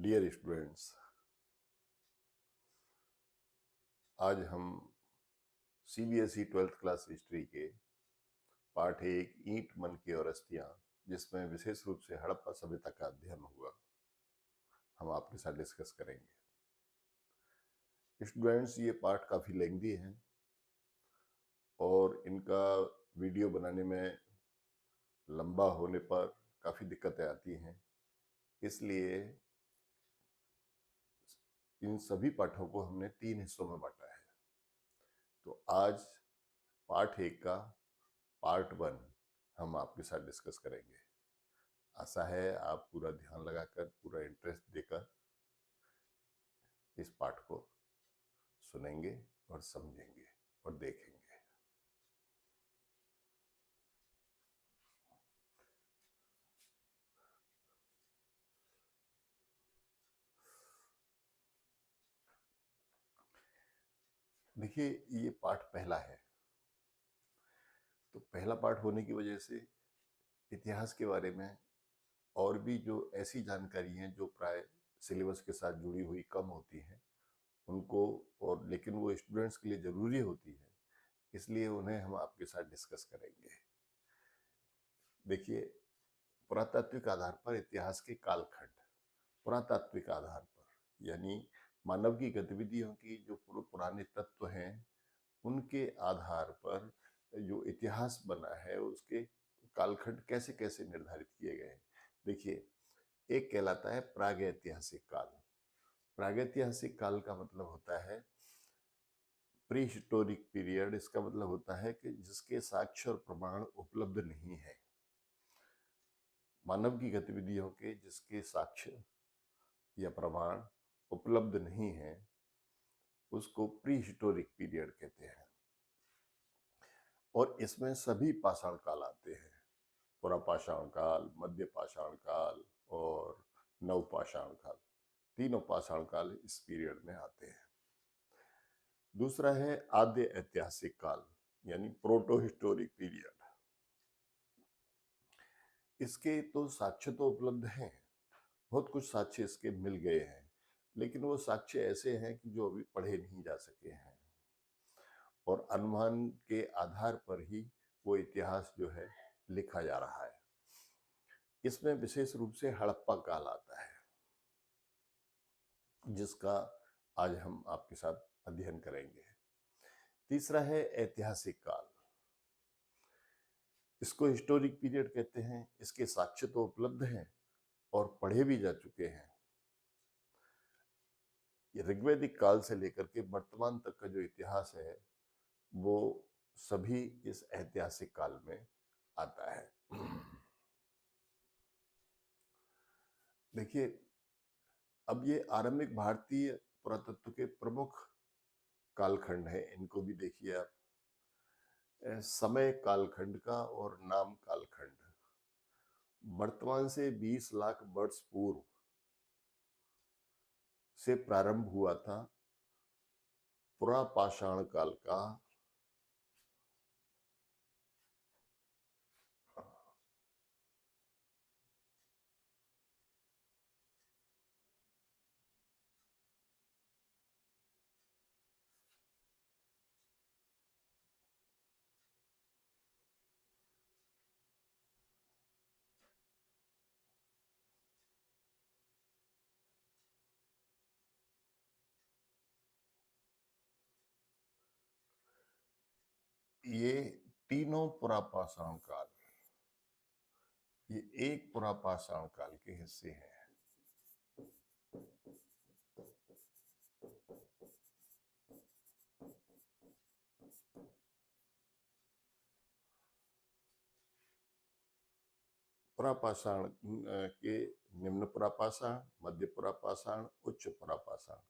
Dear students, आज हम CBSE 12th class history के पाठ एक ईंट मन की और अस्थियां, जिसमें विशेष रूप से हड़प्पा सभ्यता का अध्ययन हुआ, हम आपके साथ डिस्कस करेंगे। स्टूडेंट्स, ये पाठ काफ़ी लेंथी हैं और इनका वीडियो बनाने में लंबा होने पर काफ़ी दिक्कतें आती हैं। इसलिए इन सभी पाठों को हमने 3 हिस्सों में बांटा है। तो आज पाठ एक का पार्ट 1 हम आपके साथ डिस्कस करेंगे। आशा है आप पूरा ध्यान लगाकर, पूरा इंटरेस्ट देकर इस पाठ को सुनेंगे और समझेंगे और देखेंगे। देखिए, ये पाठ पहला है, तो पहला पाठ होने की वजह से इतिहास के बारे में और भी जो ऐसी जानकारी हैं जो प्राय सिलेबस के साथ जुड़ी हुई कम होती हैं उनको, और लेकिन वो स्टूडेंट्स के लिए ज़रूरी होती है, इसलिए उन्हें हम आपके साथ डिस्कस करेंगे। देखिए, पुरातात्विक आधार पर इतिहास के कालखंड, पुरातात्विक आधार पर यानी मानव की गतिविधियों की जो पुराने तत्व हैं उनके आधार पर जो इतिहास बना है उसके कालखंड कैसे कैसे निर्धारित किए गए हैं। देखिए, एक कहलाता है प्रागैतिहासिक काल। प्रागैतिहासिक काल का मतलब होता है प्री हिस्टोरिक पीरियड। इसका मतलब होता है कि जिसके साक्ष्य और प्रमाण उपलब्ध नहीं है, मानव की गतिविधियों के जिसके साक्ष्य या प्रमाण उपलब्ध नहीं है उसको प्री हिस्टोरिक पीरियड कहते हैं। और इसमें सभी पाषाण काल आते हैं, पुरापाषाण काल, मध्य पाषाण काल और नवपाषाण काल। तीनों पाषाण काल इस पीरियड में आते हैं। दूसरा है आद्य ऐतिहासिक काल यानी प्रोटो हिस्टोरिक पीरियड। इसके तो साक्ष्य तो उपलब्ध हैं, बहुत कुछ साक्ष्य इसके मिल गए हैं, लेकिन वो साक्ष्य ऐसे हैं कि जो अभी पढ़े नहीं जा सके हैं और अनुमान के आधार पर ही वो इतिहास जो है लिखा जा रहा है। इसमें विशेष रूप से हड़प्पा काल आता है, जिसका आज हम आपके साथ अध्ययन करेंगे। तीसरा है ऐतिहासिक काल। इसको हिस्टोरिक पीरियड कहते हैं। इसके साक्ष्य तो उपलब्ध हैं और पढ़े भी जा चुके हैं। ये ऋग्वैदिक काल से लेकर के वर्तमान तक का जो इतिहास है वो सभी इस ऐतिहासिक काल में आता है। देखिए, अब ये आरंभिक भारतीय पुरातत्व के प्रमुख कालखंड है, इनको भी देखिए आप। समय कालखंड का और नाम कालखंड वर्तमान से 20 लाख वर्ष पूर्व से प्रारंभ हुआ था पुरापाषाण काल का। ये तीनों पुरापाषाण काल ये एक पुरापाषाण काल के हिस्से हैं। पुरापाषाण के निम्न पुरापाषाण, मध्य पुरापाषाण, उच्च पुरापाषाण।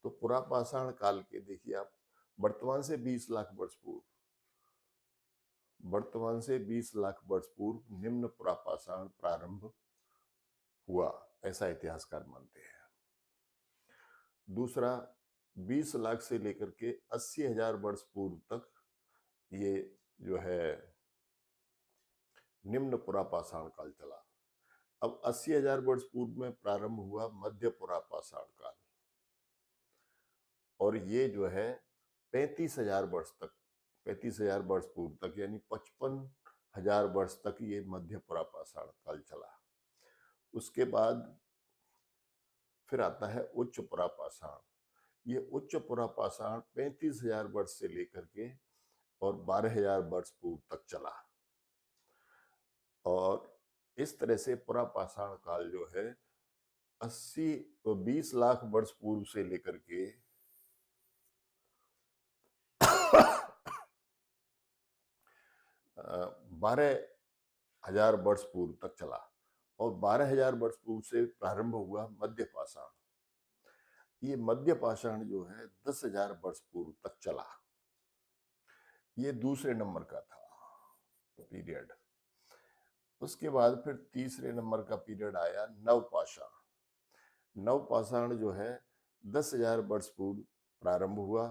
तो पुरापाषाण काल के देखिए आप, वर्तमान से 20 लाख वर्ष पूर्व, वर्तमान से 20 लाख वर्ष पूर्व निम्न पुरापाषाण प्रारंभ हुआ, ऐसा इतिहासकार मानते हैं। दूसरा, 20 लाख से लेकर के 80,000 वर्ष पूर्व तक ये जो है निम्न पुरापाषाण काल चला। अब 80,000 वर्ष पूर्व में प्रारंभ हुआ मध्य पुरापाषाण काल, और ये जो है 35,000 वर्ष तक, 35,000 वर्ष पूर्व तक, यानी 55,000 वर्ष तक ये मध्य पुरापाषाण काल चला। उसके बाद फिर आता है उच्च पुरापाषाण। ये उच्च पुरापाषाण 35,000 वर्ष से लेकर के और 12,000 वर्ष पूर्व तक चला। और इस तरह से पुरापाषाण काल जो है 20 लाख वर्ष पूर्व से लेकर के 12,000 वर्ष पूर्व तक चला, और 12,000 वर्ष पूर्व से प्रारंभ हुआ मध्य पाषाण। ये मध्य पाषाण जो है 10,000 वर्ष पूर्व तक चला। ये दूसरे नंबर का था पीरियड। उसके बाद फिर तीसरे नंबर का पीरियड आया नवपाषाण। नवपाषाण जो है 10,000 वर्ष पूर्व प्रारंभ हुआ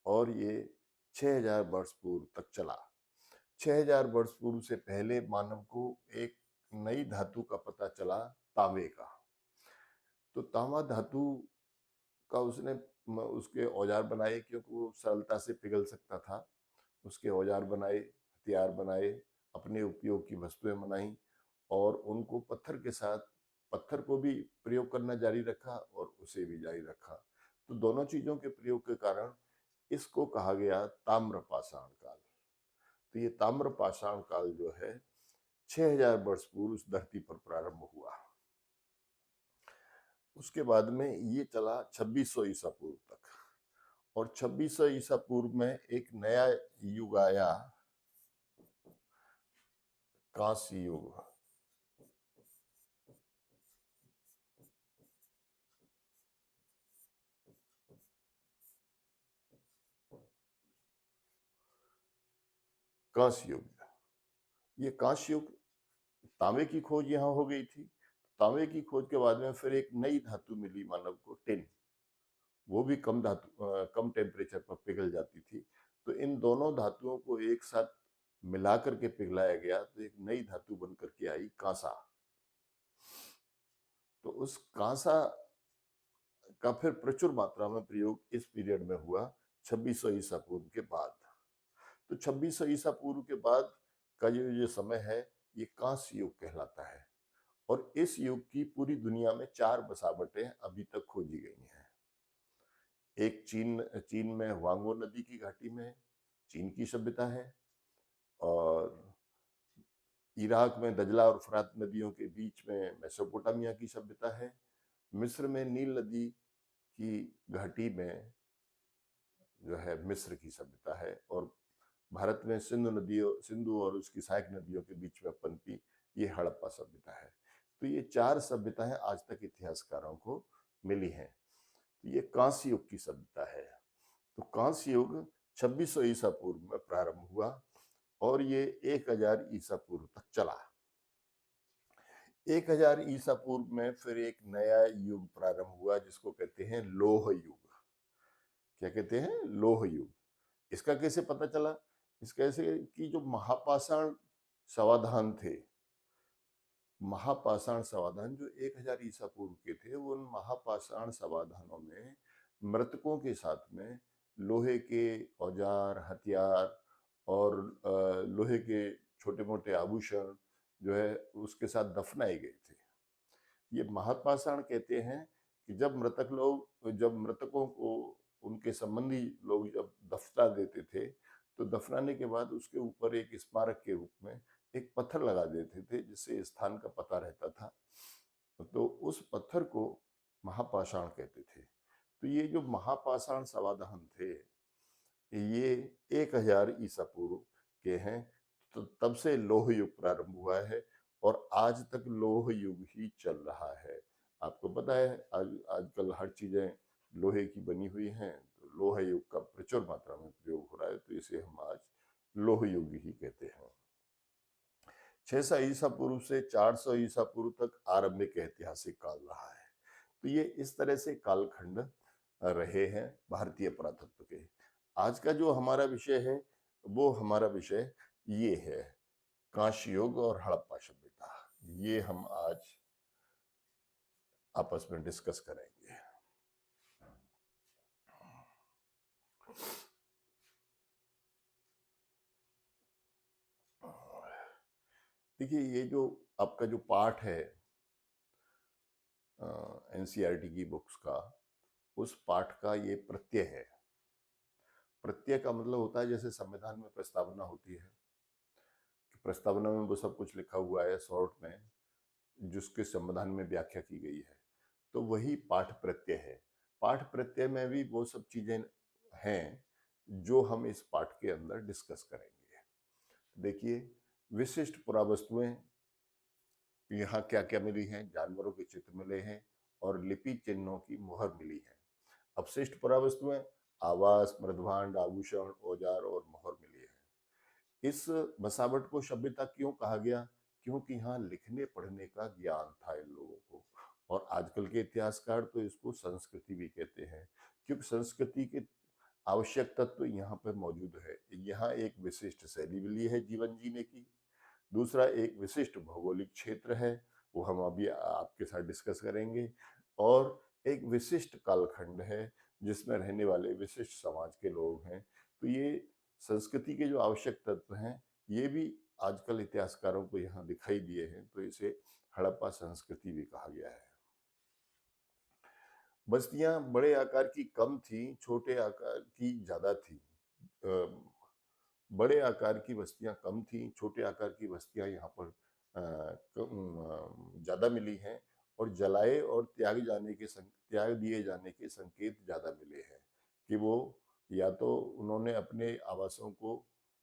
और ये 6,000 वर्ष पूर्व तक चला। 6,000 वर्ष पूर्व से पहले मानव को एक नई धातु का पता चला, तांबे का। तो तांबा धातु का उसके औजार बनाए, क्योंकि वो सरलता से पिघल सकता था। उसके औजार बनाए, हथियार बनाए, अपने उपयोग की वस्तुएं बनाई, और उनको पत्थर को भी प्रयोग करना जारी रखा और उसे भी जारी रखा। तो दोनों चीजों के प्रयोग के कारण इसको कहा गया ताम्रपाषाण काल। तो ये ताम्रपाषाण काल जो है 6,000 वर्ष पूर्व उस धरती पर प्रारंभ हुआ। उसके बाद में ये चला 2600 ईसा पूर्व तक, और 2600 ईसा पूर्व में एक नया युग आया, कांस्य युग। कांस्य युग, ये कांस्य युग, तांबे की खोज यहाँ हो गई थी। तांबे की खोज के बाद में फिर एक नई धातु मिली मानव को, टिन। वो भी कम टेम्परेचर पर पिघल जाती थी। तो इन दोनों धातुओं को एक साथ मिला करके पिघलाया गया, तो एक नई धातु बन करके आई, कांसा। तो उस कांसा का फिर प्रचुर मात्रा में प्रयोग इस पीरियड में हुआ 2600 ईसा पूर्व के बाद। तो 2600 ईसा पूर्व के बाद का ये समय है, ये कांस्य युग कहलाता है। और इस युग की पूरी दुनिया में 4 बसावटें अभी तक खोजी गई हैं। एक चीन में वांगो नदी की घाटी में चीन की सभ्यता है, और इराक में दजला और फरात नदियों के बीच में मेसोपोटामिया की सभ्यता है। मिस्र में नील नदी की घाटी में जो है मिस्र की सभ्यता है, और भारत में सिंधु और उसकी सहायक नदियों के बीच में पनपी ये हड़प्पा सभ्यता है। तो ये 4 सभ्यताएं आज तक इतिहासकारों को मिली हैं। तो ये कांस्य युग की सभ्यता है। तो कांस्य युग 2600 ईसा पूर्व में प्रारंभ हुआ और ये 1000 ईसा पूर्व तक चला। 1000 ईसा पूर्व में फिर एक नया युग प्रारंभ हुआ, जिसको कहते हैं लोह युग। क्या कहते हैं? लोह युग। इसका कैसे पता चला? इसका ऐसे कि जो महापाषाण समाधान थे, महापाषाण समाधान जो 1000 ईसा पूर्व के थे, उन महापाषाण समाधानों में मृतकों के साथ में लोहे के औजार, हथियार और लोहे के छोटे मोटे आभूषण जो है उसके साथ दफनाए गए थे। ये महापाषाण कहते हैं कि जब मृतकों को उनके संबंधी लोग जब दफना देते थे, तो दफनाने के बाद उसके ऊपर एक स्मारक के रूप में एक पत्थर लगा देते थे, जिससे स्थान का पता रहता था। तो उस पत्थर को महापाषाण कहते थे। तो ये जो महापाषाण समाधान थे, ये 1000 ईसा पूर्व के हैं। तो तब से लोह युग प्रारंभ हुआ है और आज तक लोह युग ही चल रहा है। आपको पता है आजकल हर चीजें लोहे की बनी हुई हैं, तो लोह युग का प्रचुर मात्रा में प्रयोग हो रहा है, तो इसे हम आज लोह युग ही कहते हैं। 600 ईसा पूर्व से 400 ईसा पूर्व तक आरंभिक ऐतिहासिक काल रहा है। तो ये इस तरह से कालखंड रहे हैं भारतीय पुरातत्व के। आज का जो हमारा विषय है, वो हमारा विषय ये है, कांस्य युग और हड़प्पा सभ्यता। ये हम आज आपस में डिस्कस करेंगे। देखिए, ये जो आपका जो पाठ है एनसीईआरटी की बुक्स का, उस पाठ का ये प्रत्यय है। प्रत्यय का मतलब होता है जैसे संविधान में प्रस्तावना होती है, कि प्रस्तावना में वो सब कुछ लिखा हुआ है शॉर्ट में, जिसके संविधान में व्याख्या की गई है, तो वही पाठ प्रत्यय है। पाठ प्रत्यय में भी वो सब चीजें हैं जो हम इस पाठ के अंदर डिस्कस करेंगे। देखिए, विशिष्ट पुरावस्तुएं यहाँ क्या क्या मिली हैं? जानवरों के चित्र मिले हैं और लिपि चिन्हों की मुहर मिली है। अपशिष्ट पुरावस्तुएं आवास, मृदभांड, आभूषण, औजार और मुहर मिली है। इस बसावट को सभ्यता क्यों कहा गया? क्योंकि यहाँ लिखने पढ़ने का ज्ञान था इन लोगों को। और आजकल के इतिहासकार तो इसको संस्कृति भी कहते हैं, क्योंकि संस्कृति के आवश्यक तत्व यहाँ पर मौजूद है। यहाँ एक विशिष्ट शैली मिली है जीवन जीने की। दूसरा, एक विशिष्ट भौगोलिक क्षेत्र है, वो हम अभी आपके साथ डिस्कस करेंगे। और एक विशिष्ट कालखंड है जिसमें रहने वाले विशिष्ट समाज के लोग हैं। तो ये संस्कृति के जो आवश्यक तत्व हैं, ये भी आजकल इतिहासकारों को यहाँ दिखाई दिए हैं, तो इसे हड़प्पा संस्कृति भी कहा गया है। बस्तियां बड़े आकार की कम थी, छोटे आकार की ज्यादा थी। बड़े आकार की बस्तियां कम थी, छोटे आकार की बस्तियां यहाँ पर ज्यादा मिली हैं। और जलाए और त्याग दिए जाने के संकेत ज्यादा मिले हैं, कि वो या तो उन्होंने अपने आवासों को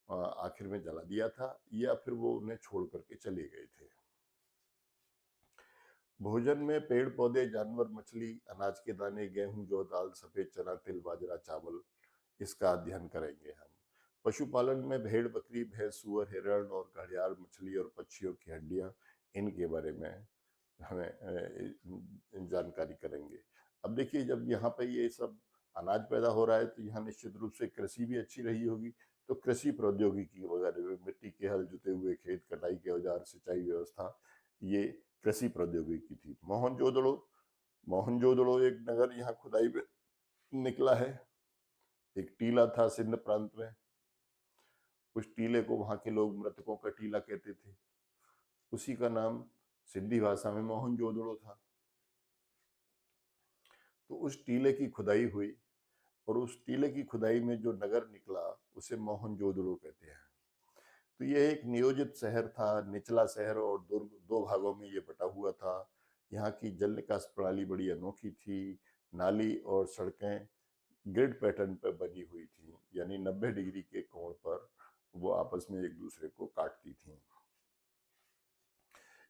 आखिर में जला दिया था, या फिर वो उन्हें छोड़ करके चले गए थे। भोजन में पेड़ पौधे, जानवर, मछली, अनाज के दाने, गेहूं, जौ, दाल, सफेद चना, तिल, बाजरा, चावल, इसका अध्ययन करेंगे हम। पशुपालन में भेड़, बकरी, भैंस, सुअर, हिरण और घड़ियाल, मछली और पक्षियों की हड्डियां, इनके बारे में हमें जानकारी करेंगे। अब देखिए, जब यहाँ पे ये सब अनाज पैदा हो रहा है, तो यहाँ निश्चित रूप से कृषि भी अच्छी रही होगी। तो कृषि प्रौद्योगिकी वगैरह में मिट्टी के हल, जुते हुए खेत, कटाई के औजार, सिंचाई व्यवस्था, ये कृषि प्रौद्योगिकी थी। मोहनजोदड़ो एक नगर यहाँ खुदाई में निकला है। एक टीला था सिंध प्रांत में, उस टीले को वहां के लोग मृतकों का टीला कहते थे। उसी का नाम सिंधी भाषा में मोहनजोदड़ो था। तो उस टीले की खुदाई हुई, और उस टीले की खुदाई में जो नगर निकला, उसे मोहनजोदड़ो कहते हैं। तो ये एक नियोजित शहर था। निचला शहर और दुर्ग दो भागों में ये बटा हुआ था। यहाँ की जल निकास प्रणाली बड़ी अनोखी थी। नाली और सड़कें ग्रिड पैटर्न पर बनी हुई थी, यानी 90 डिग्री के कोण पर वो आपस में एक दूसरे को काटती थी।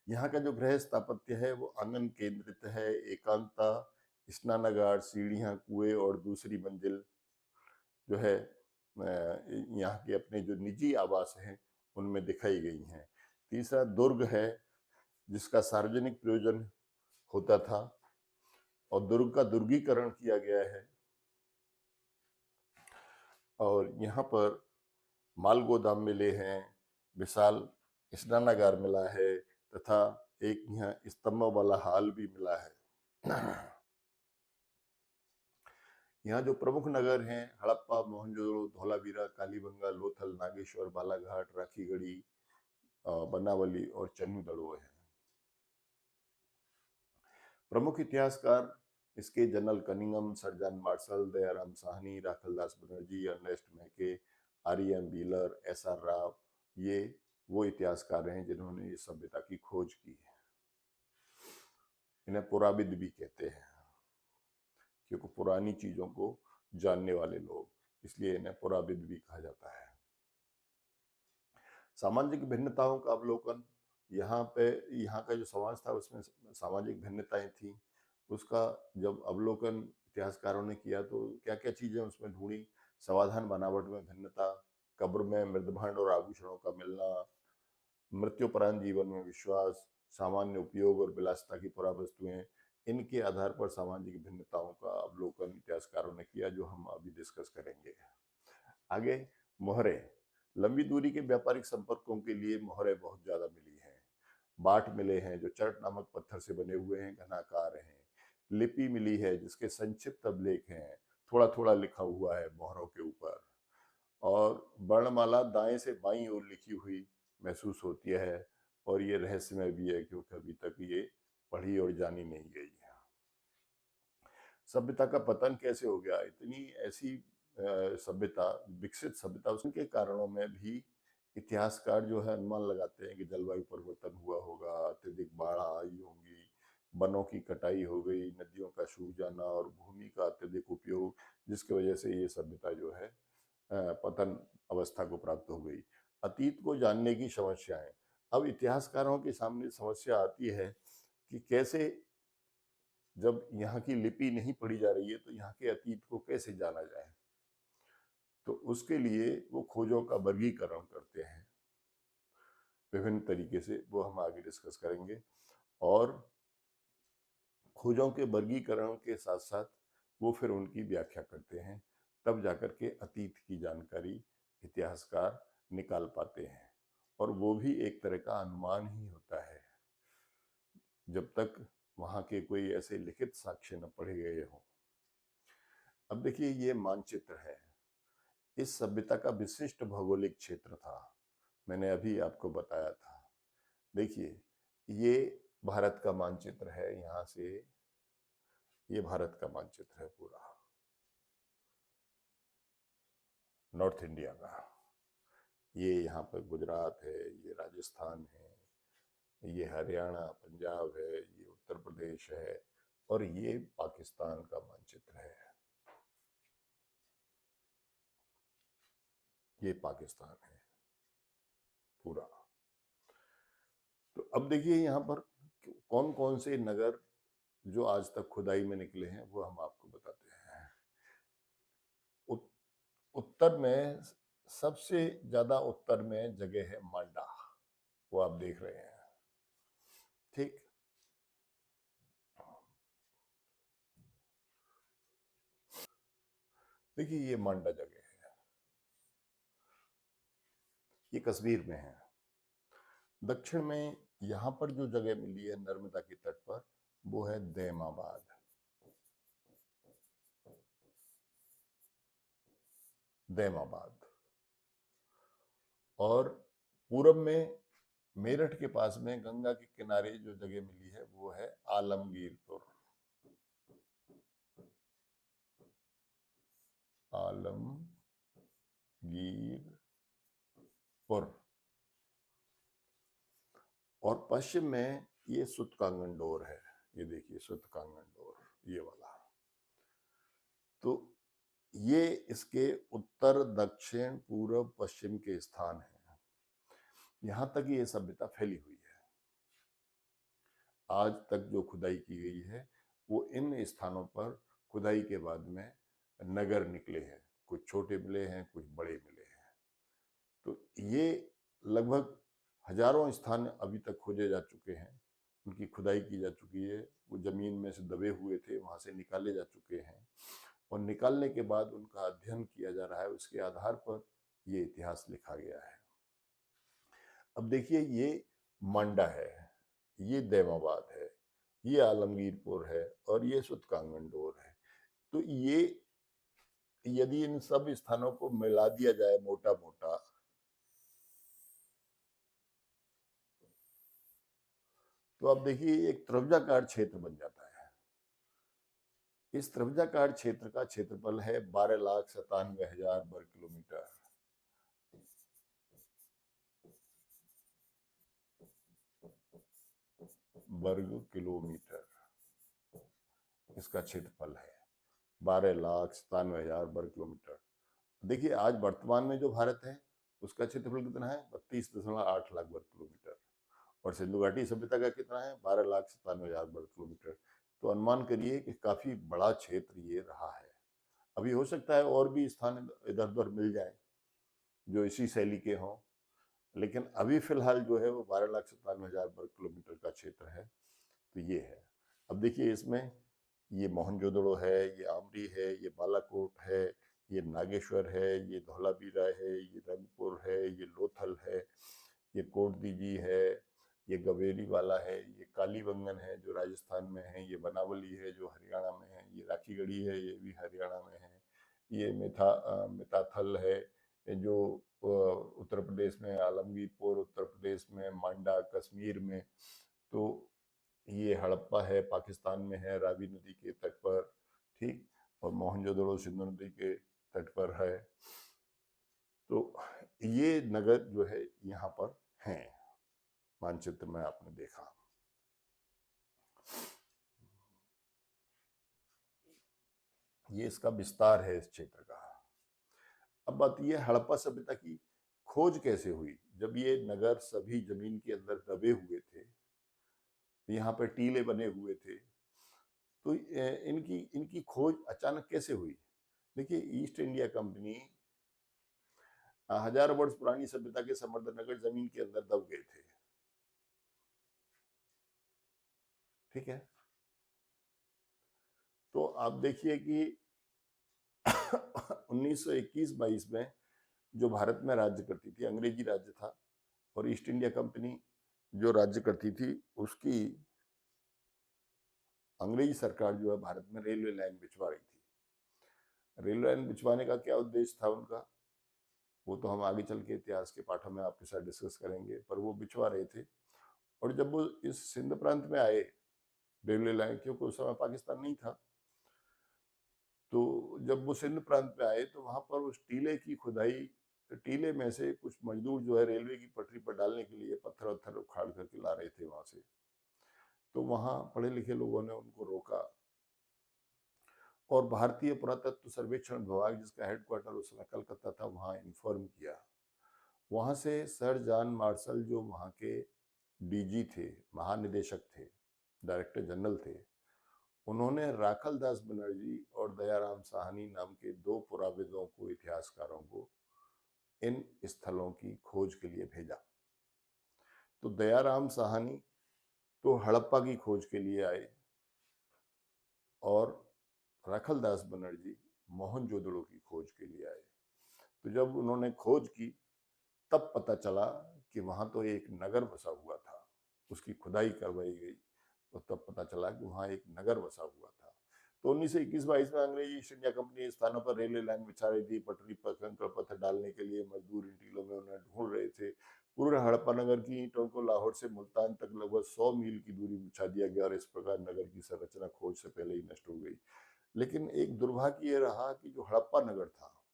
यहाँ का जो गृह स्थापत्य है वो आंगन केंद्रित है। एकांता, स्नानागार, सीढ़ियां, कुएं और दूसरी मंजिल जो है यहाँ के अपने जो निजी आवास हैं उनमें दिखाई गई हैं। तीसरा, दुर्ग है, जिसका सार्वजनिक प्रयोजन होता था, और दुर्ग का दुर्गीकरण किया गया है। और यहाँ पर माल गोदाम मिले हैं, विशाल स्नानागार मिला है, तथा एक यहाँ स्तंभों वाला हाल भी मिला है। यहाँ जो प्रमुख नगर हैं, हड़प्पा, मोहनजोदड़ो, धोलावीरा, कालीबंगा, लोथल, नागेश्वर, बालाघाट, राखीगढ़ी, बनावली और चन्नूदड़ो है। प्रमुख इतिहासकार इसके general Cunningham, sir John Marshall, Dayaram Sahni, Rakhaldas Banerjee, Ernest Mackay, RM. Wheeler, SR. Rao, ये वो इतिहासकार हैं जिन्होंने इस सभ्यता की खोज की है। इन्हें पुराविद भी कहते हैं, क्योंकि पुरानी चीजों को जानने वाले लोग, इसलिए इन्हें पुराविद भी कहा जाता है। सामाजिक भिन्नताओं का अवलोकन, यहाँ पे यहाँ का जो समाज था उसमें सामाजिक भिन्नताएं थी, उसका जब अवलोकन इतिहासकारों ने किया तो क्या क्या चीजें उसमें ढूंढी। समाधान बनावट में भिन्नता, कब्र में मृदभांड और आभूषणों का मिलना, मृत्युपरांत जीवन में विश्वास, सामान्य उपयोग और विलासिता की पुरावस्तुएं, इनके आधार पर सामाजिक भिन्नताओं का अवलोकन इतिहासकारों ने किया, जो हम अभी डिस्कस करेंगे। आगे, मोहरें। लंबी दूरी के व्यापारिक संपर्कों के लिए मोहरें बहुत ज्यादा मिली हैं। बाट मिले हैं जो चर्ट नामक पत्थर से बने हुए हैं, घनाकार हैं। लिपि मिली है जिसके संक्षिप्त अभिलेख हैं, थोड़ा थोड़ा लिखा हुआ है मोहरों के ऊपर। और वर्णमाला दाएं से बाईं ओर लिखी हुई महसूस होती है, और ये रहस्यमय भी है क्योंकि अभी तक ये पढ़ी और जानी नहीं गई है। सभ्यता का पतन कैसे हो गया? इतनी ऐसी सभ्यता, विकसित सभ्यता, उसके कारणों में भी इतिहासकार जो है अनुमान लगाते हैं कि जलवायु परिवर्तन हुआ होगा, अत्यधिक बाढ़ आई होंगी, वनों की कटाई हो गई, नदियों का सूख जाना और भूमि का अत्यधिक उपयोग, जिसकी वजह से ये सभ्यता जो है पतन अवस्था को प्राप्त हो गई। अतीत को जानने की समस्याएं। अब इतिहासकारों के सामने समस्या आती है कि कैसे, जब यहाँ की लिपि नहीं पढ़ी जा रही है तो यहाँ के अतीत को कैसे जाना जाए। तो उसके लिए वो खोजों का वर्गीकरण करते हैं विभिन्न तरीके से, वो हम आगे डिस्कस करेंगे। और खोजों के वर्गीकरण के साथ साथ वो फिर उनकी व्याख्या करते हैं, तब जाकर के अतीत की जानकारी इतिहासकार निकाल पाते हैं। और वो भी एक तरह का अनुमान ही होता है, जब तक वहाँ के कोई ऐसे लिखित साक्ष्य न पढ़े गए हों। अब देखिए, ये मानचित्र है। इस सभ्यता का विशिष्ट भौगोलिक क्षेत्र था, मैंने अभी आपको बताया था। देखिए, ये भारत का मानचित्र है, यहाँ से ये भारत का मानचित्र है पूरा, नॉर्थ इंडिया का। ये यहाँ पर गुजरात है, ये राजस्थान है, ये हरियाणा पंजाब है, ये उत्तर प्रदेश है, और ये पाकिस्तान का मानचित्र है। ये पाकिस्तान है पूरा। तो अब देखिए यहाँ पर कौन कौन से नगर जो आज तक खुदाई में निकले हैं वो हम आपको बताते हैं। उत्तर में सबसे ज्यादा उत्तर में जगह है मांडा, वो आप देख रहे हैं, ठीक। देखिए, ये मांडा जगह है, ये कश्मीर में है। दक्षिण में यहाँ पर जो जगह मिली है नर्मदा के तट पर, वो है दैमाबाद। दैमाबाद। और पूरब में मेरठ के पास में गंगा के किनारे जो जगह मिली है वो है आलमगीरपुर। आलमगीरपुर। और पश्चिम में ये सुतकांगनडोर है, ये देखिए सुतकांगनडोर, ये वाला। तो ये इसके उत्तर दक्षिण पूर्व पश्चिम के स्थान हैं। यहां तक ये सभ्यता फैली हुई है। आज तक जो खुदाई की गई है वो इन स्थानों पर खुदाई के बाद में नगर निकले हैं, कुछ छोटे मिले हैं, कुछ बड़े मिले हैं। तो ये लगभग हजारों स्थान अभी तक खोजे जा चुके हैं, उनकी खुदाई की जा चुकी है, वो जमीन में से दबे हुए थे वहां से निकाले जा चुके हैं, और निकालने के बाद उनका अध्ययन किया जा रहा है, उसके आधार पर ये इतिहास लिखा गया है। अब देखिए, ये मांडा है, ये दैमाबाद है, ये आलमगीरपुर है, और ये सुतकांगनडोर है। तो ये यदि इन सब स्थानों को मिला दिया जाए मोटा मोटा, तो अब देखिए एक त्रिभुजाकार क्षेत्र बन जाता है। इस त्रिभुजाकार क्षेत्र का क्षेत्रफल है 12,97,000 वर्ग किलोमीटर। वर्ग किलोमीटर इसका क्षेत्रफल है, 12,97,000 वर्ग किलोमीटर। देखिए, आज वर्तमान में जो भारत है उसका क्षेत्रफल कितना है? 32.8 लाख वर्ग किलोमीटर। और सिंधु घाटी सभ्यता का कितना है? 12,97,000 वर्ग किलोमीटर। तो अनुमान करिए कि काफी बड़ा क्षेत्र ये रहा है। अभी हो सकता है और भी स्थान इधर उधर मिल जाए जो इसी शैली के हों, लेकिन अभी फिलहाल जो है वो 12,97,000 वर्ग किलोमीटर का क्षेत्र है। तो ये है। अब देखिए, इसमें ये मोहनजोदड़ो है, ये आमरी है, ये बालाकोट है, ये नागेश्वर है, ये धौलावीरा है, ये रंगपुर है, ये लोथल है, ये कोट दीजी है, ये गवेरी वाला है, ये कालीबंगन है जो राजस्थान में है, ये बनावली है जो हरियाणा में है, ये राखीगढ़ी है ये भी हरियाणा में है, ये मिताथल है ये जो उत्तर प्रदेश में, आलमगीरपुर उत्तर प्रदेश में, मांडा कश्मीर में, तो ये हड़प्पा है पाकिस्तान में है, रावी नदी के तट पर, ठीक, और मोहनजोदड़ो सिंधु नदी के तट पर है। तो ये नगर जो है यहाँ पर हैं, मानचित्र में आपने देखा। ये इसका विस्तार है इस क्षेत्र का। अब बात ये हड़प्पा सभ्यता की खोज कैसे हुई। जब ये नगर सभी जमीन के अंदर दबे हुए थे, यहाँ पर टीले बने हुए थे, तो इनकी इनकी खोज अचानक कैसे हुई। देखिए, ईस्ट इंडिया कंपनी हजारों वर्ष पुरानी सभ्यता के समृद्ध नगर जमीन के अंदर दब गए थे, ठीक है। तो आप देखिए कि 1921-22 में जो भारत में राज्य करती थी, अंग्रेजी राज्य था, और ईस्ट इंडिया कंपनी जो राज्य करती थी, उसकी अंग्रेजी सरकार जो है भारत में रेलवे लाइन बिछवा रही थी। रेलवे लाइन बिछवाने का क्या उद्देश्य था उनका, वो तो हम आगे चल के इतिहास के पाठों में आपके साथ डिस्कस करेंगे, पर वो बिछवा रहे थे। और जब वो इस सिंध प्रांत में आए रेलवे लाइन, क्योंकि उस समय पाकिस्तान नहीं था, तो जब वो सिंध प्रांत में आए तो वहां पर उस टीले की खुदाई, टीले में से कुछ मजदूर जो है रेलवे की पटरी पर डालने के लिए पत्थर वत्थर उखाड़ करके ला रहे थे वहां से। तो वहां पढ़े लिखे लोगों ने उनको रोका, और भारतीय पुरातत्व सर्वेक्षण विभाग, जिसका हेडक्वार्टर उस समय कलकत्ता था, वहां इन्फॉर्म किया। वहां से सर जॉन मार्शल जो वहां के डीजी थे, महानिदेशक थे, डायरेक्टर जनरल थे, उन्होंने राखल दास बनर्जी और दयाराम साहनी नाम के दो पुराविदों को, इतिहासकारों को, इन स्थलों की खोज के लिए भेजा। तो दयाराम साहनी तो हड़प्पा की खोज के लिए आए, और राखल दास बनर्जी मोहनजोदड़ो की खोज के लिए आए। तो जब उन्होंने खोज की, तब पता चला कि वहां तो एक नगर बसा हुआ था। उसकी खुदाई करवाई गई, तो तब पता चला कि वहां एक नगर बसा हुआ था। तो 1921-22 में अंग्रेजी ईस्ट इंडिया कंपनी स्थानों पर रेलवे लाइन बिछा रही थी, पटरी पर कंकड़ पत्थर डालने के लिए मजदूर इन टीलों में उन्हें ढूंढ रहे थे। पूरे हड़प्पा नगर की ईंटों को लाहौर से मुल्तान तक लगभग 100 मील की दूरी बिछा दिया गया, और इस प्रकार नगर की संरचना खोज से पहले ही नष्ट हो गई। लेकिन एक दुर्भाग्य यह रहा कि जो हड़प्पा नगर था,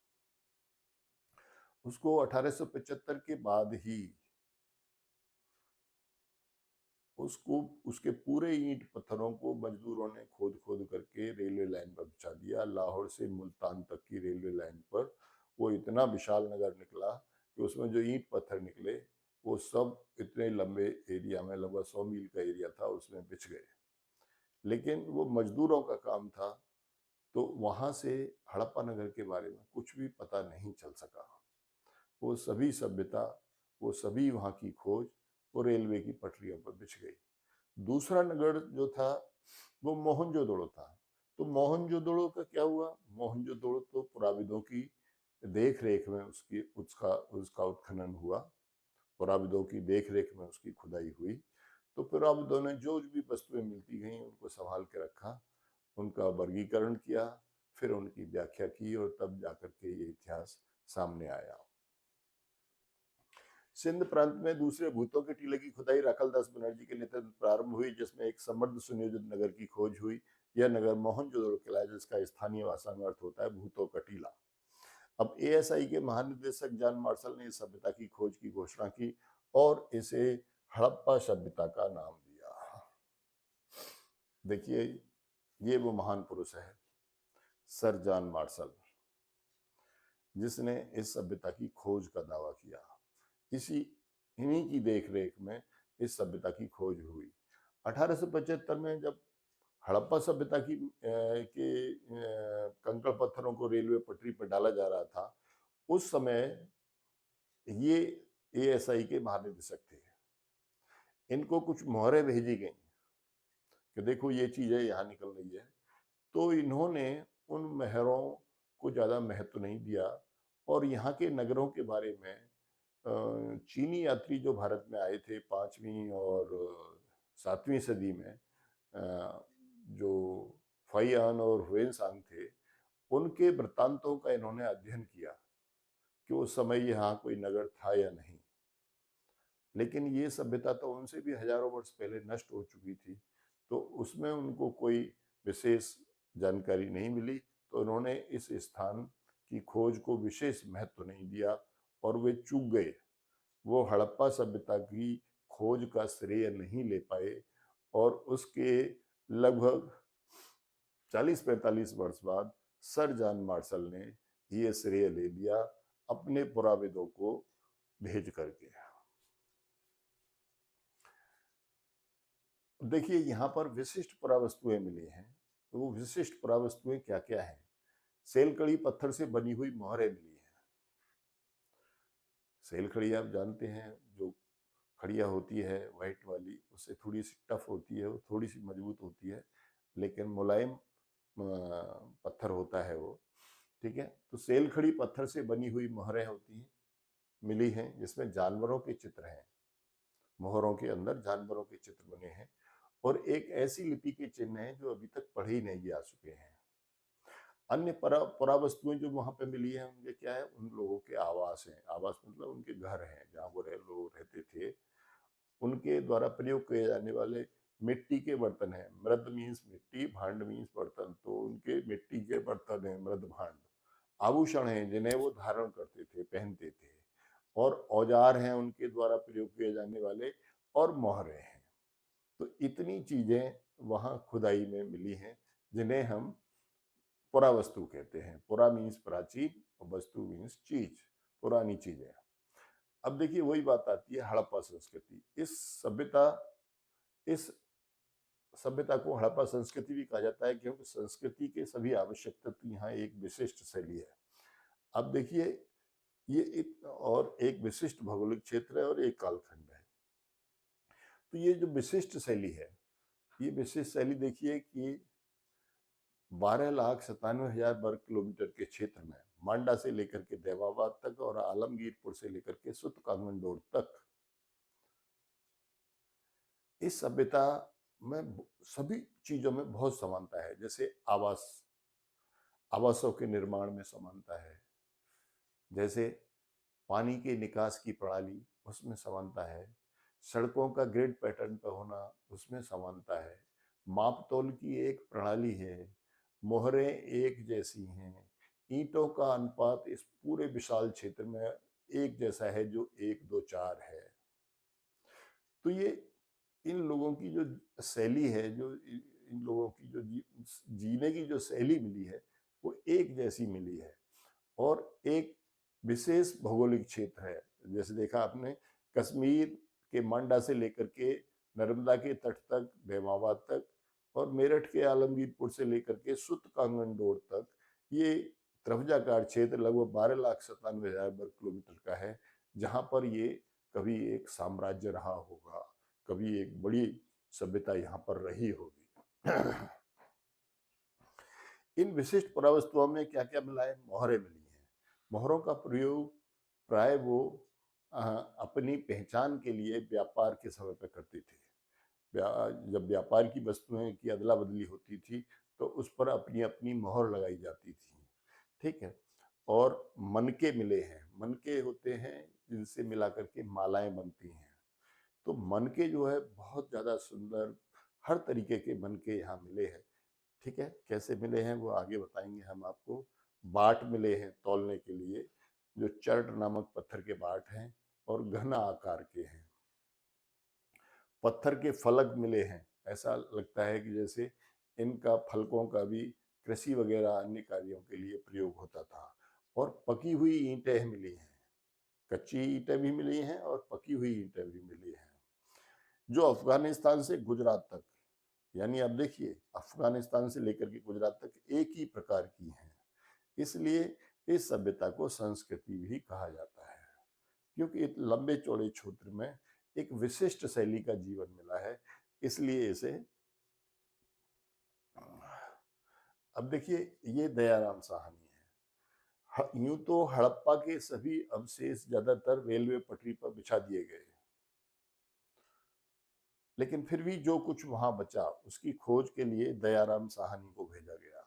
उसको 1875 के बाद ही उसको, उसके पूरे ईंट पत्थरों को मजदूरों ने खोद खोद करके रेलवे लाइन पर बिछा दिया। लाहौर से मुल्तान तक की रेलवे लाइन पर वो इतना विशाल नगर निकला कि उसमें जो ईंट पत्थर निकले, वो सब इतने लंबे एरिया में, लगभग 100 मील का एरिया था, उसमें बिछ गए। लेकिन वो मजदूरों का काम था, तो वहां से हड़प्पा नगर के बारे में कुछ भी पता नहीं चल सका। वो सभी सभ्यता, वो सभी वहां की खोज, वो रेलवे की पटरियों पर बिछ गई। दूसरा नगर जो था वो मोहनजोदड़ो था। तो मोहनजोदड़ो का क्या हुआ। मोहनजोदड़ो तो पुराविदों की देख रेख में उसकी उसका उसका उत्खनन हुआ, पुराविदों की देख रेख में उसकी खुदाई हुई। तो पुराविदों ने जो भी वस्तुएं मिलती गई उनको संभाल के रखा, उनका वर्गीकरण किया, फिर उनकी व्याख्या की, और तब जाकर के ये इतिहास सामने आया। सिंध प्रांत में दूसरे भूतों के टीले की खुदाई राखल दास बनर्जी के नेतृत्व प्रारंभ हुई, जिसमें एक समृद्ध सुनियोजित नगर की खोज हुई। यह नगर मोहनजोदड़ो कहलाया, जिसका स्थानीय भाषा में अर्थ होता है भूतों का टीला। अब एएसआई के महानिदेशक जॉन मार्शल ने इस सभ्यता की खोज की घोषणा की और इसे हड़प्पा सभ्यता का नाम दिया। देखिए, ये वो महान पुरुष है सर जॉन मार्शल, जिसने इस सभ्यता की खोज का दावा किया। इन्हीं की देखरेख में इस सभ्यता की खोज हुई। 1875 में जब हड़प्पा सभ्यता की के कंकड़ पत्थरों को रेलवे पटरी पर डाला जा रहा था, उस समय ये एएसआई के महानिदेशक थे। इनको कुछ मोहरें भेजी गई कि देखो ये चीजें यहाँ निकल रही है। तो इन्होंने उन मोहरों को ज्यादा महत्व नहीं दिया, और यहाँ के नगरों के बारे में चीनी यात्री जो भारत में आए थे 5वीं और 7वीं सदी में, जो फाइयान और हुएनसांग थे, उनके वृत्तांतों का इन्होंने अध्ययन किया कि उस समय यहाँ कोई नगर था या नहीं। लेकिन ये सभ्यता तो उनसे भी हजारों वर्ष पहले नष्ट हो चुकी थी, तो उसमें उनको कोई विशेष जानकारी नहीं मिली, तो उन्होंने इस स्थान की खोज को विशेष महत्व नहीं दिया और वे चूक गए। वो हड़प्पा सभ्यता की खोज का श्रेय नहीं ले पाए और उसके लगभग 40-45 वर्ष बाद सर जॉन मार्शल ने ये श्रेय ले लिया अपने पुराविदों को भेज करके। देखिए यहाँ पर विशिष्ट पुरावस्तुएं मिली हैं। तो वो विशिष्ट पुरावस्तुएं क्या क्या हैं? सेलकड़ी पत्थर से बनी हुई मोहरें मिली हैं। सेलखड़ी आप जानते हैं, जो खड़िया होती है व्हाइट वाली, उससे थोड़ी सी टफ होती है, वो थोड़ी सी मजबूत होती है, लेकिन मुलायम पत्थर होता है वो। ठीक है, तो सेलखड़ी पत्थर से बनी हुई मोहरें होती हैं, मिली हैं, जिसमें जानवरों के चित्र हैं। मोहरों के अंदर जानवरों के चित्र बने हैं और एक ऐसी लिपि के चिन्ह हैं जो अभी तक पढ़े ही नहीं जा चुके हैं। अन्य पुरावस्तुएं जो वहां पे मिली हैं, उनके क्या है, उन लोगों के आवास हैं। आवास मतलब उनके घर हैं जहाँ वो लोग रहते थे। उनके द्वारा प्रयोग किए जाने वाले मिट्टी के बर्तन हैं। मृद मीन्स मिट्टी, भांड मीन्स बर्तन, तो उनके मिट्टी के बर्तन हैं, मृद भांड। आभूषण हैं जिन्हें वो धारण करते थे, पहनते थे, और औजार हैं उनके द्वारा प्रयोग किए जाने वाले, और मोहरे हैं। तो इतनी चीजें वहां खुदाई में मिली हैं जिन्हें हम पुरावस्तु कहते हैं। पुरा मीन्स प्राचीन और वस्तु मीन्स चीज, पुरानी चीजें। अब देखिए वही बात आती है हड़प्पा संस्कृति। इस सभ्यता को हड़प्पा संस्कृति भी कहा जाता है, क्योंकि संस्कृति के सभी आवश्यक तत्व यहाँ एक विशिष्ट शैली है। अब देखिए ये एक विशिष्ट भौगोलिक क्षेत्र है और एक कालखंड है। तो ये जो विशिष्ट शैली है, ये विशिष्ट शैली देखिए कि 12,97,000 वर्ग किलोमीटर के क्षेत्र में मांडा से लेकर के देवाबाद तक और आलमगीरपुर से लेकर के सुत कांगनडोर तक, इस सभ्यता में सभी चीजों में बहुत समानता है। जैसे आवासों के निर्माण में समानता है, जैसे पानी के निकास की प्रणाली, उसमें समानता है, सड़कों का ग्रिड पैटर्न पर होना, उसमें समानता है, मापतोल की एक प्रणाली है, मोहरें एक जैसी हैं, ईंटों का अनुपात इस पूरे विशाल क्षेत्र में एक जैसा है जो 1:2:4 है। तो ये इन लोगों की जो शैली है, जो इन लोगों की जो जीने की जो शैली मिली है, वो एक जैसी मिली है और एक विशेष भौगोलिक क्षेत्र है। जैसे देखा आपने, कश्मीर के मांडा से लेकर के नर्मदा के तट तक, देवाबाद तक, और मेरठ के आलमगीरपुर से लेकर के सुत कांगनडोर तक, ये त्रिभुजाकार क्षेत्र लगभग 12,97,000 वर्ग किलोमीटर का है, जहां पर ये कभी एक साम्राज्य रहा होगा, कभी एक बड़ी सभ्यता यहाँ पर रही होगी। इन विशिष्ट पुरावस्तुओं में क्या क्या मिला है? मोहरें मिली हैं। मोहरों का प्रयोग प्राय वो अपनी पहचान के लिए व्यापार के समय पे करते थे। जब व्यापार की वस्तुएं की अदला बदली होती थी तो उस पर अपनी अपनी मोहर लगाई जाती थी। ठीक है, और मनके मिले हैं। मनके होते हैं जिनसे मिला करके मालाएं बनती हैं। तो मनके जो है बहुत ज्यादा सुंदर, हर तरीके के मनके यहाँ मिले हैं। ठीक है, कैसे मिले हैं वो आगे बताएंगे हम आपको। बाट मिले हैं तौलने के लिए, जो चर्ट नामक पत्थर के बाट हैं और घना आकार के हैं। पत्थर के फलक मिले हैं, ऐसा लगता है कि जैसे इनका फलकों का भी कृषि वगैरह अन्य कार्यों के लिए प्रयोग होता था। और पकी हुई ईंटें मिली हैं, कच्ची ईंटें भी मिली हैं और पकी हुई ईंटें भी मिली हैं, जो अफगानिस्तान से गुजरात तक, यानी अब देखिए अफगानिस्तान से लेकर के गुजरात तक एक ही प्रकार की हैं। इसलिए इस सभ्यता को संस्कृति भी कहा जाता है, क्योंकि एक लंबे चौड़े क्षेत्र में एक विशिष्ट शैली का जीवन मिला है, इसलिए इसे। अब देखिए ये दयाराम साहनी है। यूं तो हड़प्पा के सभी अवशेष ज्यादातर रेलवे पटरी पर बिछा दिए गए, लेकिन फिर भी जो कुछ वहां बचा उसकी खोज के लिए दयाराम साहनी को भेजा गया।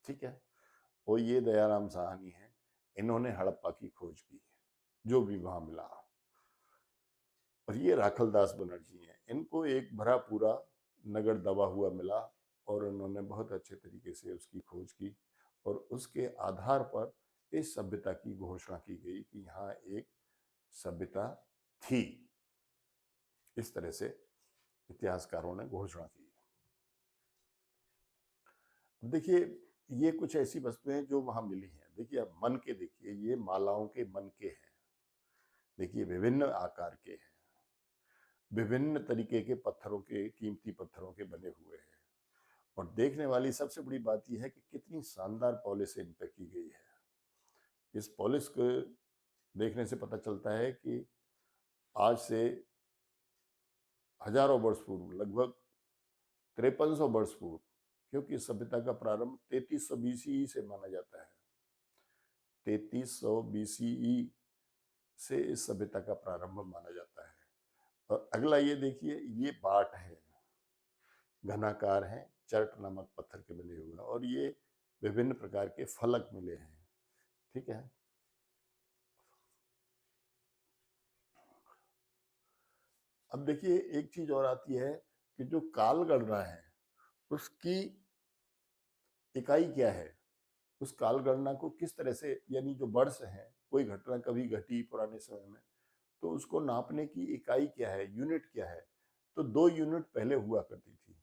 ठीक है, वो ये दयाराम साहनी है, इन्होंने हड़प्पा की खोज की, जो भी वहां मिला। और ये राखलदास बनर्जी हैं, इनको एक भरा पूरा नगर दबा हुआ मिला और उन्होंने बहुत अच्छे तरीके से उसकी खोज की और उसके आधार पर इस सभ्यता की घोषणा की गई कि यहाँ एक सभ्यता थी। इस तरह से इतिहासकारों ने घोषणा की। देखिए, ये कुछ ऐसी वस्तुएं जो वहां मिली हैं। देखिए, अब मन के देखिए, ये मालाओं के मन के हैं। देखिए, विभिन्न आकार के हैं, विभिन्न तरीके के पत्थरों के, कीमती पत्थरों के बने हुए हैं। और देखने वाली सबसे बड़ी बात यह है कि कितनी शानदार पॉलिश इन पे की गई है। इस पॉलिश को देखने से पता चलता है कि आज से हजारों वर्ष पूर्व, लगभग 5300 वर्ष पूर्व, क्योंकि सभ्यता का प्रारंभ 3300 बीसीई से माना जाता है। 3300 बीसीई से इस सभ्यता का प्रारंभ माना जाता है। और अगला ये देखिए, ये बाट है, घनाकार है, चर्ट नामक पत्थर के बने हुए, और ये विभिन्न प्रकार के फलक मिले हैं। ठीक है, अब देखिए एक चीज और आती है कि जो काल गणना है उसकी इकाई क्या है। उस काल गणना को किस तरह से, यानी जो वर्ष है, कोई घटना कभी घटी पुराने समय में, तो उसको नापने की इकाई क्या है, यूनिट क्या है। तो 2 यूनिट पहले हुआ करती थी।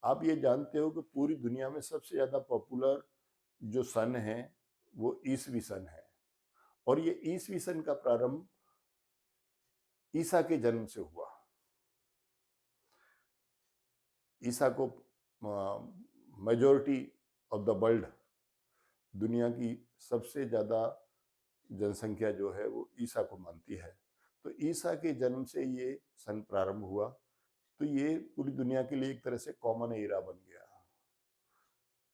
आप ये जानते हो कि पूरी दुनिया में सबसे ज्यादा पॉपुलर जो सन है वो ईसवी सन है, और ये ईसवी सन का प्रारंभ ईसा के जन्म से हुआ। ईसा को मेजोरिटी ऑफ द वर्ल्ड, दुनिया की सबसे ज्यादा जनसंख्या जो है वो ईसा को मानती है। तो ईसा के जन्म से ये सन प्रारंभ हुआ, तो ये पूरी दुनिया के लिए एक तरह से कॉमन एरा बन गया।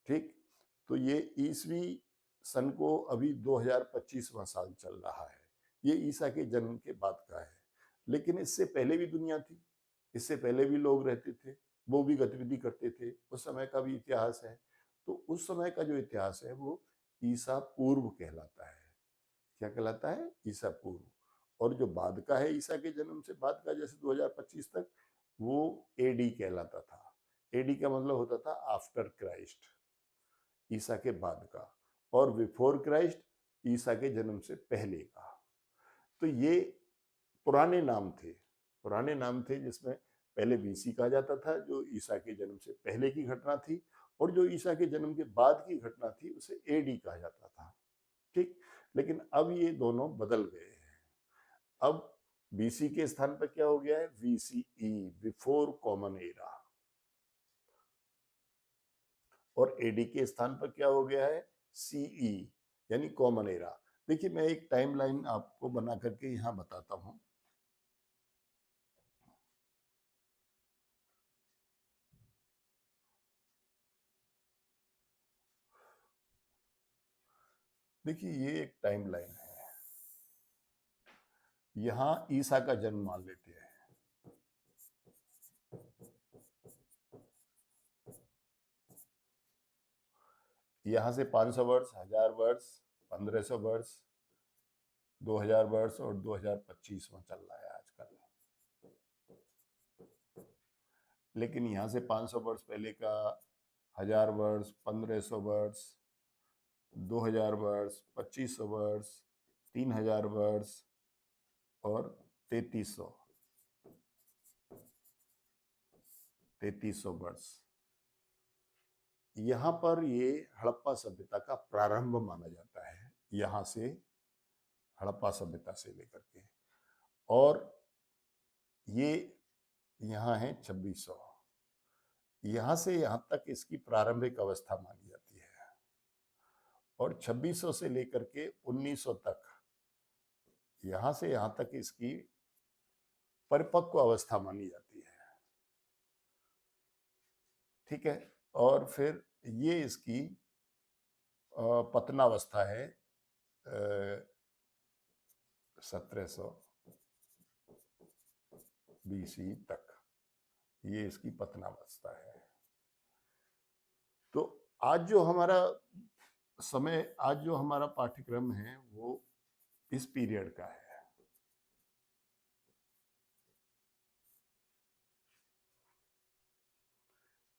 ठीक, तो ये ईसवी सन को अभी 2025वां साल चल रहा है। ये ईसा के जन्म के बाद का है, लेकिन इससे पहले भी दुनिया थी, इससे पहले भी लोग रहते थे, वो भी गतिविधि करते थे, उस समय का भी इतिहास है। तो उस समय का जो इतिहास है वो ईसा पूर्व कहलाता है। क्या कहलाता है? ईसा पूर्व। और जो बाद का है, ईसा के जन्म से बाद का, जैसे 2025 तक, वो एडी कहलाता था। एडी का मतलब होता था आफ्टर क्राइस्ट, ईसा के बाद का, और बिफोर क्राइस्ट, ईसा के जन्म से पहले का। तो ये पुराने नाम थे, पुराने नाम थे, जिसमें पहले बीसी कहा जाता था, जो ईसा के जन्म से पहले की घटना थी, और जो ईसा के जन्म के बाद की घटना थी उसे एडी कहा जाता था। ठीक, लेकिन अब ये दोनों बदल गए हैं। अब बीसी के स्थान पर क्या हो गया है? VCE, before common era. और एडी के स्थान पर क्या हो गया है? सीई, यानी कॉमन एरा। देखिए, मैं एक टाइमलाइन आपको बना करके यहां बताता हूं। देखिए, ये एक टाइमलाइन है। यहां ईसा का जन्म मान लेते हैं। यहां से 500 वर्ष, 1000 वर्ष, 1500 वर्ष, 2000 वर्ष, और 2025 में चल रहा है आजकल। लेकिन यहां से 500 वर्ष पहले का, 1000 वर्ष, 1500 वर्ष, 2000 वर्ष, 2500 वर्ष, 3000 वर्ष, और 3300 वर्ष, यहां पर ये हड़प्पा सभ्यता का प्रारंभ माना जाता है। यहां से हड़प्पा सभ्यता से लेकर के, और ये यहाँ है 2600। यहां से यहां तक इसकी प्रारंभिक अवस्था मानी जाती है, और 2600 से लेकर के 1900 तक, यहां से यहां तक इसकी परिपक्व अवस्था मानी जाती है। ठीक है, और फिर ये इसकी पतनावस्था है 1700 BC तक ये इसकी पतनावस्था है। तो आज जो हमारा पाठ्यक्रम है वो इस पीरियड का है।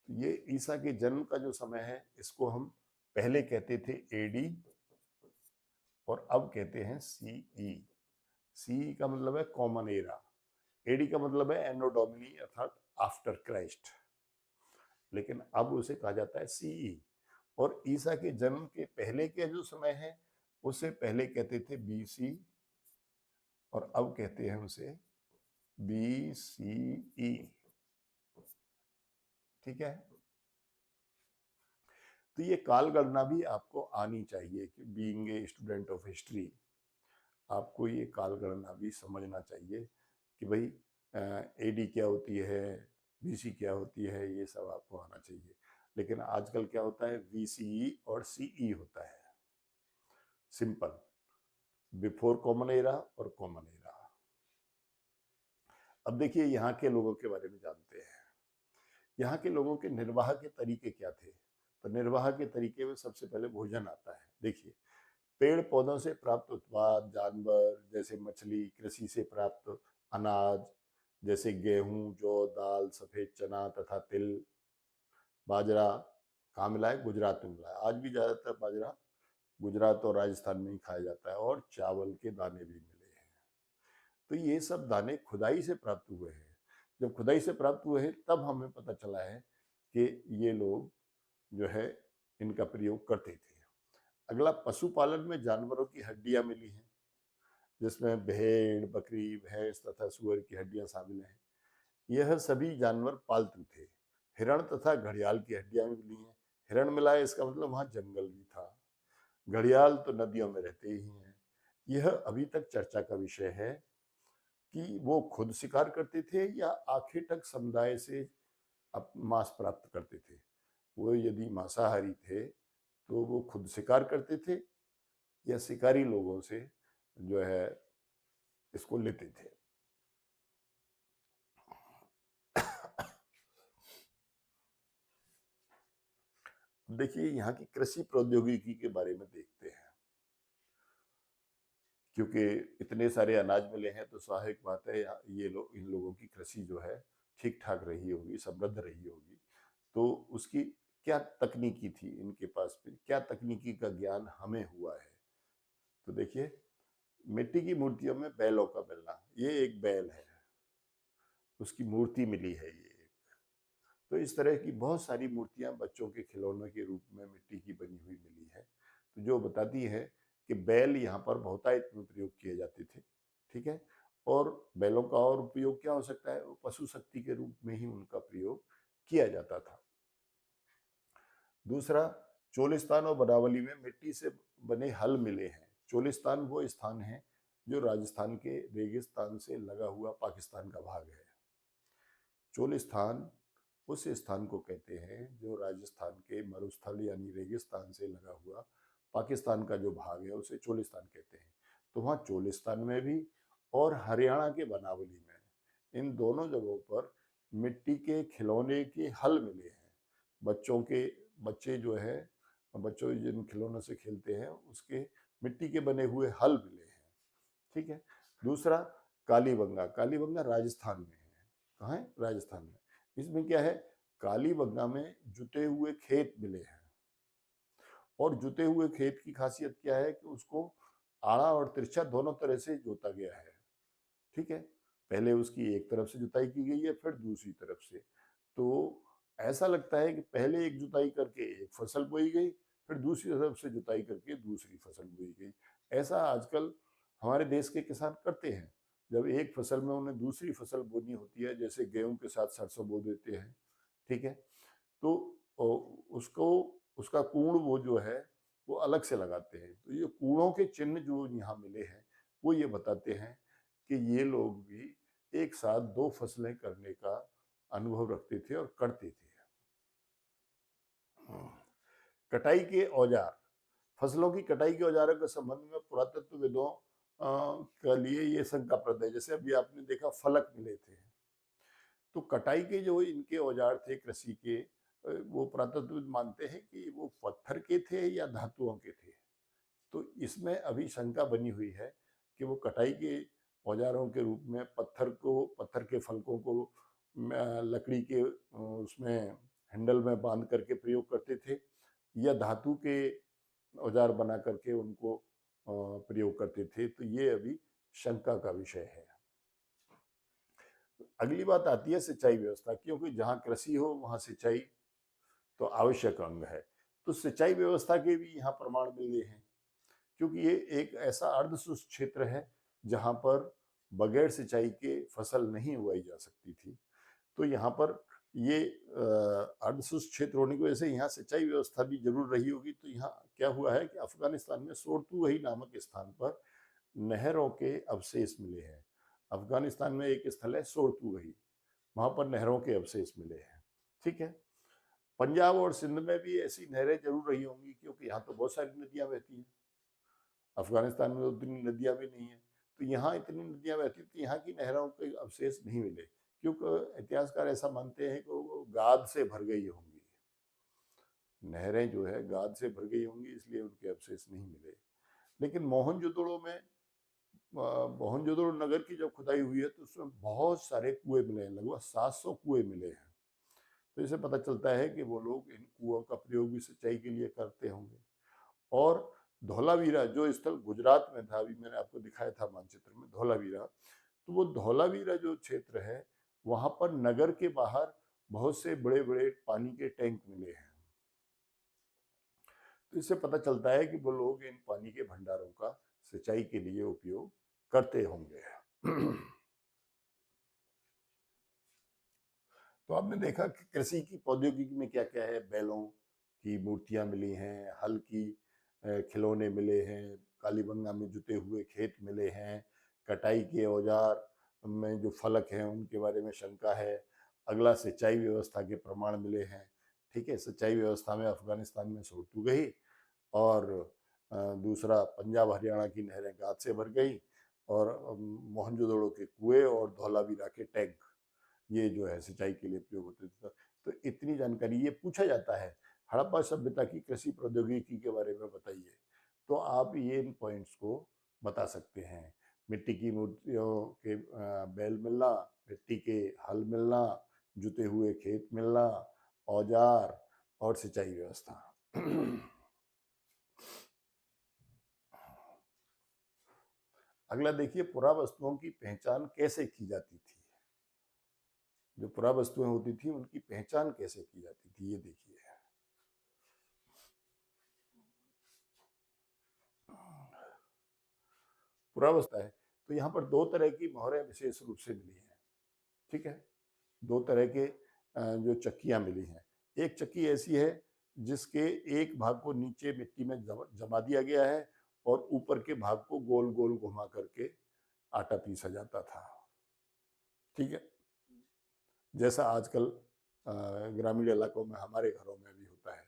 ये ईसा के जन्म का जो समय है इसको हम पहले कहते थे एडी और अब कहते हैं सीई। सीई का मतलब है कॉमन एरा, एडी का मतलब है एनो डोमिनी अर्थात आफ्टर क्राइस्ट, लेकिन अब उसे कहा जाता है सीई। और ईसा के जन्म के पहले के जो समय है उसे पहले कहते थे बीसी और अब कहते हैं उसे बीसीई। ठीक है, तो ये काल गणना भी आपको आनी चाहिए कि being a student of history आपको ये काल गणना भी समझना चाहिए कि भाई एडी क्या होती है, बीसी क्या होती है, ये सब आपको आना चाहिए। लेकिन आजकल क्या होता है, वीसीई और सीई होता है, सिंपल, बिफोर कॉमन एरा और कॉमन एरा। अब देखिए यहाँ के लोगों के बारे में जानते हैं। यहाँ के लोगों के निर्वाह के तरीके क्या थे? तो निर्वाह के तरीके में सबसे पहले भोजन आता है। देखिए, पेड़ पौधों से प्राप्त उत्पाद, जानवर जैसे मछली, कृषि से प्राप्त अनाज जैसे गेहूं, जौ, दाल, सफेद चना तथा तिल, बाजरा कहाँ मिला है? गुजरात में मिला है। आज भी ज्यादातर बाजरा गुजरात और राजस्थान में ही खाया जाता है, और चावल के दाने भी मिले हैं। तो ये सब दाने खुदाई से प्राप्त हुए हैं। जब खुदाई से प्राप्त हुए हैं तब हमें पता चला है कि ये लोग जो है इनका प्रयोग करते थे। अगला, पशुपालन में जानवरों की हड्डियां मिली हैं, जिसमें भेड़, बकरी, भैंस तथा सुअर की हड्डियां शामिल हैं। यह सभी जानवर पालतू थे। हिरण तथा घड़ियाल की हड्डियां भी मिली हैं। हिरण मिला है इसका मतलब वहां जंगल भी था। घड़ियाल तो नदियों में रहते ही हैं। यह अभी तक चर्चा का विषय है कि वो खुद शिकार करते थे या आखेटक समुदाय से मांस प्राप्त करते थे। वो यदि मांसाहारी थे तो वो खुद शिकार करते थे या शिकारी लोगों से जो है इसको लेते थे। देखिए, यहाँ की कृषि प्रौद्योगिकी के बारे में देखते हैं। क्योंकि इतने सारे अनाज मिले हैं तो स्वाभाविक बात है इन लोगों की कृषि जो है ठीक ठाक रही होगी, समृद्ध रही होगी। तो उसकी क्या तकनीकी थी इनके पास में, क्या तकनीकी का ज्ञान हमें हुआ है? तो देखिए, मिट्टी की मूर्तियों में बैलों का मिलना, ये एक बैल है, उसकी मूर्ति मिली है ये। तो इस तरह की बहुत सारी मूर्तियां बच्चों के खिलौनों के रूप में मिट्टी की बनी हुई मिली है, तो जो बताती है कि बैल यहाँ पर बहुतायत में प्रयोग किए जाते थे। ठीक है, और बैलों का और उपयोग क्या हो सकता है? पशु शक्ति के रूप में ही उनका प्रयोग किया जाता था। दूसरा, चोलिस्तान और बनावली में मिट्टी से बने हल मिले हैं। चोलिस्तान वो स्थान है जो राजस्थान के रेगिस्तान से लगा हुआ पाकिस्तान का भाग है। चोलिस्तान उस स्थान को कहते हैं जो राजस्थान के मरुस्थल यानी रेगिस्तान से लगा हुआ पाकिस्तान का जो भाग है उसे चोलिस्तान कहते हैं। तो वहाँ चोलिस्तान में भी और हरियाणा के बनावली में, इन दोनों जगहों पर मिट्टी के खिलौने के हल मिले हैं। बच्चे जो है, बच्चों जिन खिलौनों से खेलते हैं उसके मिट्टी के बने हुए हल मिले हैं। ठीक है। दूसरा, कालीबंगा। कालीबंगा राजस्थान में है। कहाँ है? राजस्थान में। इसमें क्या है? कालीबंगा में जुते हुए खेत मिले हैं, और जुते हुए खेत की खासियत क्या है कि उसको आड़ा और तिरछा दोनों तरह से जोता गया है। ठीक है, पहले उसकी एक तरफ से जुताई की गई है, फिर दूसरी तरफ से। तो ऐसा लगता है कि पहले एक जुताई करके एक फसल बोई गई, फिर दूसरी तरफ से जुताई करके दूसरी फसल बोई गई। ऐसा आजकल हमारे देश के किसान करते हैं। जब एक फसल में उन्हें दूसरी फसल बोनी होती है, जैसे गेहूं के साथ सरसों बो देते हैं, ठीक है, तो उसको उसका कूण वो जो है वो अलग से लगाते हैं। तो ये कूणों के चिन्ह जो यहाँ मिले हैं वो ये बताते हैं कि ये लोग भी एक साथ दो फसलें करने का अनुभव रखते थे और करते थे। कटाई के औजार, फसलों की कटाई के औजारों के संबंध में पुरातत्वविदों के लिए ये शंकाप्रद है। जैसे अभी आपने देखा फलक मिले थे, तो कटाई के जो इनके औजार थे कृषि के, वो पुरातत्वविद मानते हैं कि वो पत्थर के थे या धातुओं के थे। तो इसमें अभी शंका बनी हुई है कि वो कटाई के औजारों के रूप में पत्थर के फलकों को लकड़ी के उसमें हैंडल में बांध करके प्रयोग करते थे, या धातु के औजार बना करके उनको प्रयोग करते थे। तो ये अभी शंका का विषय है। अगली बात आती है सिंचाई व्यवस्था, क्योंकि जहाँ कृषि हो वहाँ सिंचाई तो आवश्यक अंग है। तो सिंचाई व्यवस्था के भी यहाँ प्रमाण मिले हैं, क्योंकि ये एक ऐसा अर्धशुष्क क्षेत्र है जहाँ पर बगैर सिंचाई के फसल नहीं उगाई जा सकती थी। तो यहाँ पर ये अर्धशुष्क क्षेत्र होने की वजह से यहाँ सिंचाई व्यवस्था भी जरूर रही होगी। तो यहाँ क्या हुआ है कि अफगानिस्तान में सोरतुगही नामक स्थान पर नहरों के अवशेष मिले हैं। अफगानिस्तान में एक स्थल है सोरतुगही, वहां पर नहरों के अवशेष मिले हैं। ठीक है, पंजाब और सिंध में भी ऐसी नहरें जरूर रही होंगी, क्योंकि यहाँ तो बहुत सारी नदियां बहती हैं। अफगानिस्तान में उतनी नदियां भी नहीं है, तो यहाँ इतनी नदियां बहती, तो यहाँ की नहरों के अवशेष नहीं मिले, क्योंकि इतिहासकार ऐसा मानते हैं कि वो गाद से भर गई होंगी, नहरें जो है गाद से भर गई होंगी, इसलिए उनके अवशेष नहीं मिले। लेकिन मोहनजोदड़ो नगर की जब खुदाई हुई है तो उसमें बहुत सारे कुएं मिले हैं, लगभग 700 कुएं मिले हैं। तो इससे पता चलता है कि वो लोग इन कुओं का प्रयोग भी सिंचाई के लिए करते होंगे। और धौलावीरा जो स्थल गुजरात में था, अभी मैंने आपको दिखाया था मानचित्र में धौलावीरा, तो वो धौलावीरा जो क्षेत्र है वहां पर नगर के बाहर बहुत से बड़े बड़े पानी के टैंक मिले हैं। तो इससे पता चलता है कि वो लोग इन पानी के भंडारों का सिंचाई के लिए उपयोग करते होंगे। तो आपने देखा कि कृषि की प्रौद्योगिकी में क्या क्या है। बैलों की मूर्तियां मिली हैं, हल की खिलौने मिले हैं, कालीबंगा में जुते हुए खेत मिले हैं, कटाई के औजार में जो फलक हैं उनके बारे में शंका है। अगला सिंचाई व्यवस्था के प्रमाण मिले हैं। ठीक है, सिंचाई व्यवस्था में अफगानिस्तान में सोरतुगही, और दूसरा पंजाब हरियाणा की नहरें गाद से भर गई, और मोहनजोदड़ो के कुएं और धौलावीरा के टैंक, ये जो है सिंचाई के लिए प्रयोग होते थे। तो इतनी जानकारी ये पूछा जाता है, हड़प्पा सभ्यता की कृषि प्रौद्योगिकी के बारे में बताइए, तो आप ये इन पॉइंट्स को बता सकते हैं। मिट्टी की मूर्तियों के बैल मिलना, मिट्टी के हल मिलना, जुते हुए खेत मिलना, औजार और सिंचाई व्यवस्था। अगला देखिए, पुरावस्तुओं की पहचान कैसे की जाती थी। जो पुरावस्तुएं होती थी उनकी पहचान कैसे की जाती थी, ये देखिए। पुरावस्था है, तो यहाँ पर दो तरह की मोहरें विशेष रूप से मिली हैं। ठीक है, दो तरह के जो चक्कियां मिली हैं। एक चक्की ऐसी है जिसके एक भाग को नीचे मिट्टी में जमा दिया गया है, और ऊपर के भाग को गोल गोल घुमा करके आटा पीसा जाता था। ठीक है, जैसा आजकल ग्रामीण इलाकों में हमारे घरों में भी होता है।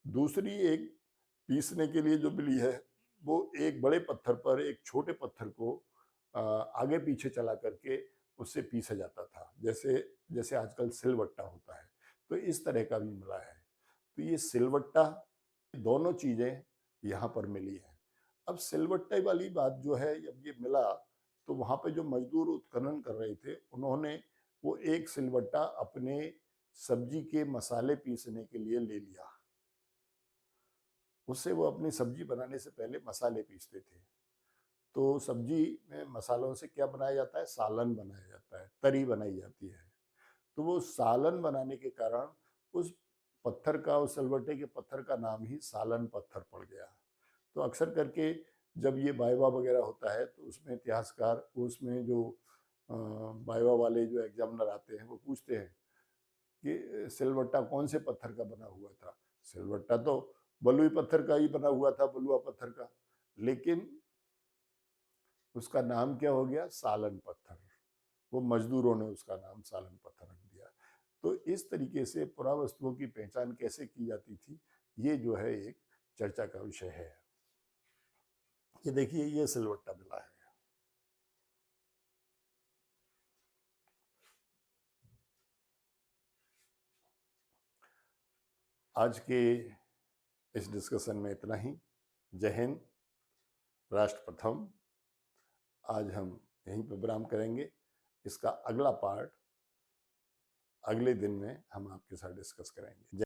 दूसरी एक पीसने के लिए जो मिली है, वो एक बड़े पत्थर पर एक छोटे पत्थर को आगे पीछे चला करके उससे पीसा जाता था, जैसे जैसे आजकल सिलवट्टा होता है। तो इस तरह का भी मिला है। तो ये सिलवट्टा, दोनों चीजें यहाँ पर मिली हैं। अब सिलवट्टे वाली बात जो है, जब ये मिला तो वहां पे जो मजदूर उत्खनन कर रहे थे, उन्होंने वो एक सिलवट्टा अपने सब्जी के मसाले पीसने के लिए ले लिया। उससे वो अपनी सब्जी बनाने से पहले मसाले पीसते थे। तो सब्जी में मसालों से क्या बनाया जाता है, सालन बनाया जाता है, तरी बनाई जाती है। तो वो सालन बनाने के कारण उस पत्थर का, उस सिलवट्टे के पत्थर का नाम ही सालन पत्थर पड़ गया। तो अक्सर करके जब ये वाइवा वगैरह होता है तो उसमें इतिहासकार, उसमें जो वाइवा वाले जो एग्जामिनर आते हैं वो पूछते हैं कि सिलवट्टा कौन से पत्थर का बना हुआ था। सिलवट्टा तो बलुई पत्थर का ही बना हुआ था, बलुआ पत्थर का, लेकिन उसका नाम क्या हो गया, सालन पत्थर। वो मजदूरों ने उसका नाम सालन पत्थर रख दिया। तो इस तरीके से पुरावस्तुओं की पहचान कैसे की जाती थी, ये जो है एक चर्चा का विषय है। ये देखिए, ये सिलवट्टा मिला है। आज के इस डिस्कशन में इतना ही। जय हिंद, राष्ट्र प्रथम। आज हम यहीं पर विराम करेंगे। इसका अगला पार्ट अगले दिन में हम आपके साथ डिस्कस करेंगे।